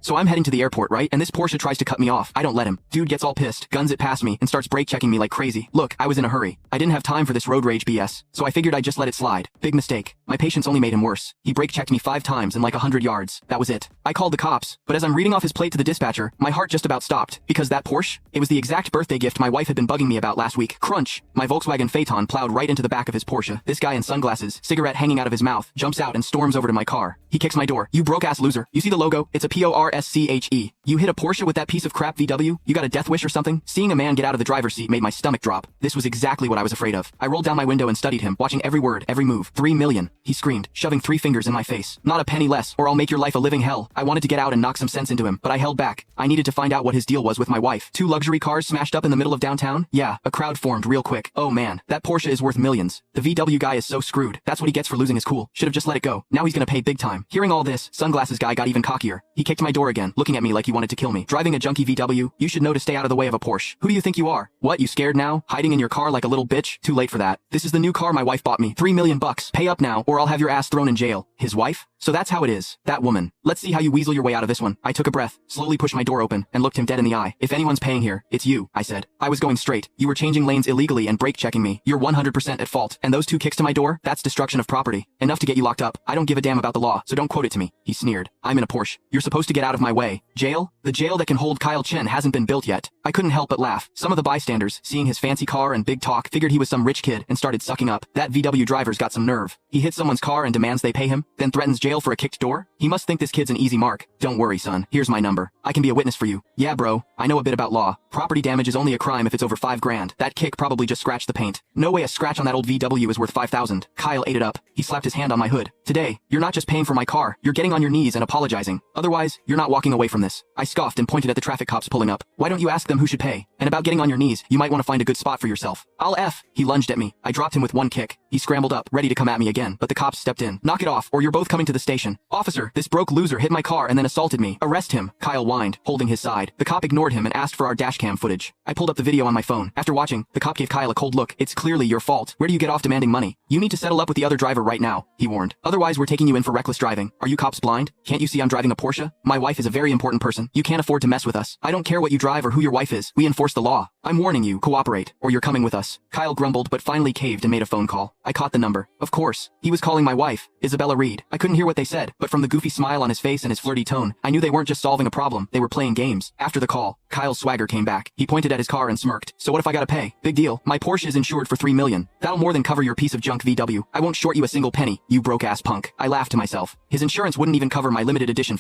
So I'm heading to the airport, right? And this Porsche tries to cut me off. I don't let him. Dude gets all pissed, guns it past me, and starts brake checking me like crazy. Look, I was in a hurry. I didn't have time for this road rage BS, so I figured I'd just let it slide. Big mistake. My patience only made him worse. He brake checked me 5 times in like 100 yards. That was it. I called the cops, but as I'm reading off his plate to the dispatcher, my heart just about stopped, because that Porsche, it was the exact birthday gift my wife had been bugging me about last week. Crunch. My Volkswagen Phaeton plowed right into the back of his Porsche. This guy in sunglasses, cigarette hanging out of his mouth, jumps out and storms over to my car. He kicks my door. You broke-ass loser. You see the logo? It's a Porsche. You hit a Porsche with that piece of crap VW? You got a death wish or something? Seeing a man get out of the driver's seat made my stomach drop. This was exactly what I was afraid of. I rolled down my window and studied him, watching every word, every move. 3 million, he screamed, shoving 3 fingers in my face. Not a penny less, or I'll make your life a living hell. I wanted to get out and knock some sense into him, but I held back. I needed to find out what his deal was with my wife. 2 luxury cars smashed up in the middle of downtown? Yeah, a crowd formed real quick. Oh man, that Porsche is worth millions. The VW guy is so screwed. That's what he gets for losing his cool. Should've just let it go. Now he's gonna pay big time. Hearing all this, sunglasses guy got even cockier. He kicked my door again, looking at me like he wanted to kill me. Driving a junky VW? You should know to stay out of the way of a Porsche. Who do you think you are? What, you scared now? Hiding in your car like a little bitch? Too late for that. This is the new car my wife bought me. 3 million bucks. Pay up now, or I'll have your ass thrown in jail. His wife? So that's how it is. That woman. Let's see how you weasel your way out of this one. I took a breath, slowly pushed my door open, and looked him dead in the eye. If anyone's paying here, it's you, I said. I was going straight. You were changing lanes illegally and brake checking me. You're 100% at fault. And those 2 kicks to my door? That's destruction of property. Enough to get you locked up. I don't give a damn about the law, so don't quote it to me. He sneered. I'm in a Porsche. You're supposed to get out of my way. Jail? The jail that can hold Kyle Chen hasn't been built yet. I couldn't help but laugh. Some of the bystanders, seeing his fancy car and big talk, figured he was some rich kid and started sucking up. That VW driver's got some nerve. He hits someone's car and demands they pay him, then threatens jail for a kicked door? He must think this kid's an easy mark. Don't worry, son. Here's my number. I can be a witness for you. Yeah, bro. I know a bit about law. Property damage is only a crime if it's over 5 grand. That kick probably just scratched the paint. No way a scratch on that old VW is worth 5,000. Kyle ate it up. He slapped his hand on my hood. Today, you're not just paying for my car. You're getting on your knees and apologizing. Otherwise, you're not walking away from this. I scoffed and pointed at the traffic cops pulling up. Why don't you ask them who should pay? And about getting on your knees, you might want to find a good spot for yourself. I'll F. He lunged at me. I dropped him with 1 kick. He scrambled up, ready to come at me again, but the cops stepped in. Knock it off, or you're both coming to the station. Officer, this broke loser hit my car and then assaulted me. Arrest him. Kyle whined, holding his side. The cop ignored him and asked for our dashcam footage. I pulled up the video on my phone. After watching, the cop gave Kyle a cold look. It's clearly your fault. Where do you get off demanding money? You need to settle up with the other driver right now, he warned. Otherwise, we're taking you in for reckless driving. Are you cops blind? Can't you see I'm driving a Porsche? My wife is a very important person. You can't afford to mess with us. I don't care what you drive or who your wife is. We enforce the law. I'm warning you, cooperate, or you're coming with us. Kyle grumbled but finally caved and made a phone call. I caught the number. Of course. He was calling my wife, Isabella Reed. I couldn't hear what they said, but from the goofy smile on his face and his flirty tone, I knew they weren't just solving a problem, they were playing games. After the call, Kyle's swagger came back. He pointed at his car and smirked. So what if I gotta pay? Big deal. My Porsche is insured for 3 million. That'll more than cover your piece of junk VW. I won't short you a single penny, you broke-ass punk. I laughed to myself. His insurance wouldn't even cover my limited edition